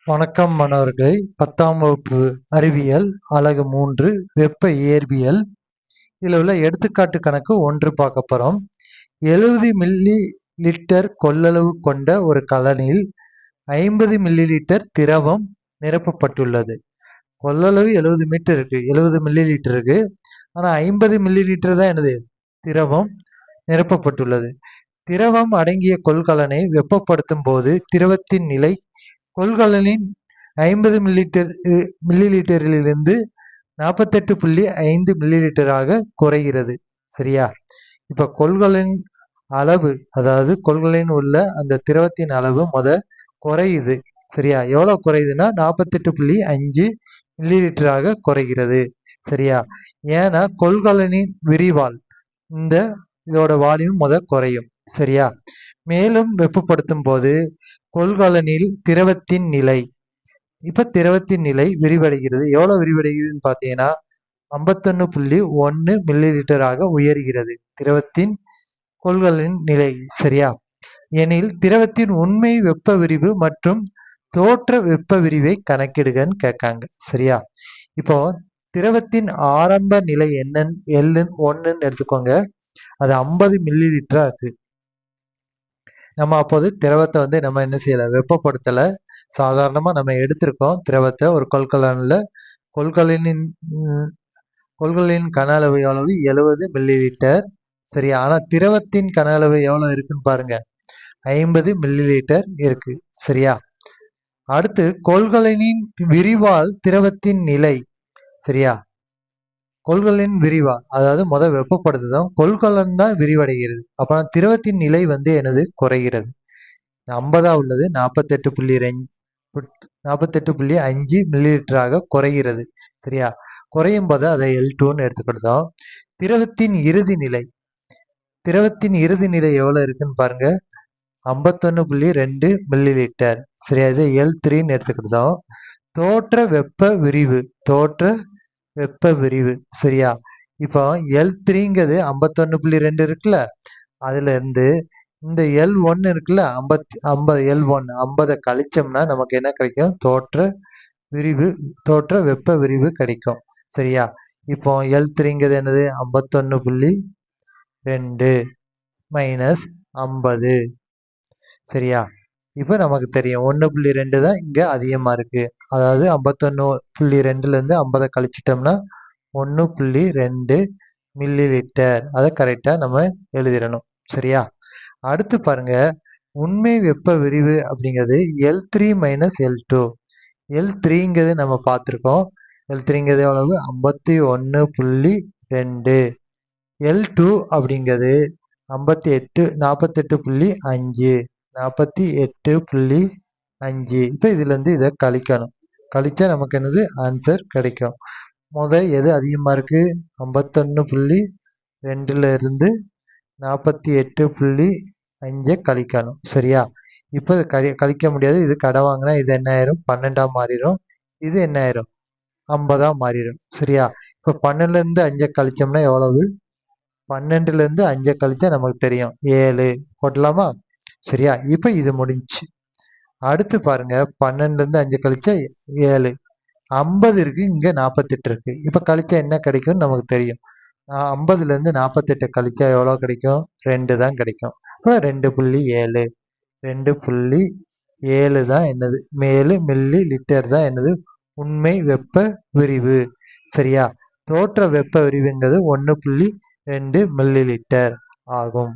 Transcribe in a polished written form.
வணக்கம் மாணவர்களே. 10ஆம் வகுப்பு அறிவியல் அலகு 3 வெப்ப இயற்பியல். இதில் உள்ள எடுத்துக்காட்டு கணக்கு 1 பார்க்க போறோம். 70 மில்லி லிட்டர் கொள்ளளவு கொண்ட ஒரு கலனில் 50 மில்லி லிட்டர் திரவம் நிரப்பப்பட்டுள்ளது. கொள்ளளவு 70 மீட்டர் இருக்கு, 70 மில்லி லிட்டர் இருக்கு. ஆனா 50 மில்லி லிட்டர் தான் என்னது திரவம் நிரப்பப்பட்டுள்ளது. திரவம் அடங்கிய கொள்கலனை வெப்பப்படுத்தும் போது திரவத்தின் நிலை கொள்கலனின் 50 மில்லி லிட்டரிலிருந்து 48.5 மில்லி லிட்டராக குறைகிறது. சரியா? இப்ப கொள்கலனின் அளவு, அதாவது கொள்கலனில் உள்ள அந்த திரவத்தின் அளவு குறையுது. சரியா? எவ்வளவு குறையுதுன்னா 48.5 மில்லி லிட்டராக குறைகிறது. சரியா? ஏன்னா கொள்கலனின் விரிவால் இதோட வால்யூம் குறையும். சரியா? மேலும் வெப்பப்படுத்தும் போது கொள்கலனில் திரவத்தின் நிலை, இப்ப திரவத்தின் நிலை விரிவடைகிறது. எவ்வளவு விரிவடைகிறதுன்னு பாத்தீங்கன்னா 51.1 மில்லி லிட்டராக உயர்கிறது திரவத்தின் கொள்கலனின் நிலை. சரியா? எனில் திரவத்தின் உண்மை வெப்ப விரிவு மற்றும் தோற்ற வெப்ப விரிவை கணக்கிடுகன்னு கேட்காங்க. சரியா? இப்போ திரவத்தின் ஆரம்ப நிலை ஒன்னுன்னு எடுத்துக்கோங்க. அது 50 மில்லி லிட்டரா இருக்கு. நம்ம அப்போது திரவத்தை நம்ம என்ன செய்யல, வெப்பப்படுத்தல. சாதாரணமா நம்ம எடுத்திருக்கோம் திரவத்தை ஒரு கொள்கலன்ல. கொள்கலனின் கன அளவு எவ்வளவு? 70 மில்லி லிட்டர். சரியா? ஆனா திரவத்தின் கன அளவு எவ்வளவு இருக்குன்னு பாருங்க, 50 மில்லி லிட்டர் இருக்கு. சரியா? அடுத்து கொள்கலனின் விரிவால் திரவத்தின் நிலை. சரியா? கொள்கலனின் விரிவால், அதாவது வெப்பப்படுத்துதான் கொள்கலன் தான் விரிவடைகிறது. அப்ப திரவத்தின் நிலை என்னது குறைகிறது. 50 உள்ளது 48.5 மில்லி லிட்டராக குறைகிறது. சரியா? குறையும் போது அதை L2ன்னு எடுத்துக்கிட்டோம். திரவத்தின் இறுதி நிலை, திரவத்தின் இறுதி நிலை எவ்வளவு இருக்குன்னு பாருங்க, 51.2 மில்லி லிட்டர். சரியா? இது L3ன்னு எடுத்துக்கிட்டோம். தோற்ற வெப்ப விரிவு, தோற்ற வெப்ப விரிவு. சரியா? இப்போ L3ங்கிறது 51.2 இருக்குல்ல, அதுல இருந்து இந்த L1 இருக்குல்ல, 50 L1 50 கழிச்சோம்னா நமக்கு என்ன கிடைக்கும்? தோற்ற வெப்ப விரிவு கிடைக்கும். சரியா? இப்போ L3ங்கிறது என்னது? 51.2 மைனஸ் 50. சரியா? இப்ப நமக்கு தெரியும் 1.2 தான் இங்க அதிகமா இருக்கு. அதாவது 51.2ல இருந்து 50 கழிச்சிட்டோம்னா 1.2 மில்லி லிட்டர். அதை கரெக்டா நம்ம எழுதிடணும். சரியா? அடுத்து பாருங்க, உண்மை வெப்ப விரிவு அப்படிங்கிறது L3 மைனஸ் L2. L3ங்கிறது நம்ம பார்த்துருக்கோம். L3ங்கிறது எவ்வளவு? 51.2. L2 அப்படிங்கிறது 48.5 48.5. இப்ப இதுல இருந்து இதை கழிக்கணும். கழிச்சா நமக்கு என்னது ஆன்சர் கிடைக்கும். எது அதிகமா இருக்கு? 51.2ல இருந்து 48.5 கழிக்கணும். சரியா? இப்ப கழிக்க முடியாது. இது கடை வாங்கினா இது என்ன ஆயிரும்? 12ஆ மாறிடும். இது என்ன ஆயிரும்? 50ஆ மாறிடும். சரியா? இப்ப 12ல இருந்து 5 கழிச்சோம்னா எவ்வளவு? 12ல இருந்து 5 கழிச்சா நமக்கு தெரியும் 7 போட்டலாமா? சரியா? இப்ப இது முடிஞ்சு. அடுத்து பாருங்க, 12ல இருந்து 5 கழிச்சா 7, 50 இருக்கு, இங்க 48 இருக்கு. இப்ப கழிச்சா என்ன கிடைக்கும்னு நமக்கு தெரியும். 50ல இருந்து 48 கழிச்சா எவ்வளவு கிடைக்கும்? 2 தான் கிடைக்கும். இப்போ 2.7 2.7 தான் என்னது? 7 மில்லி லிட்டர் தான் என்னது? உண்மை வெப்ப விரிவு. சரியா? தோற்ற வெப்ப விரிவுங்கிறது 1.2 மில்லி லிட்டர் ஆகும்.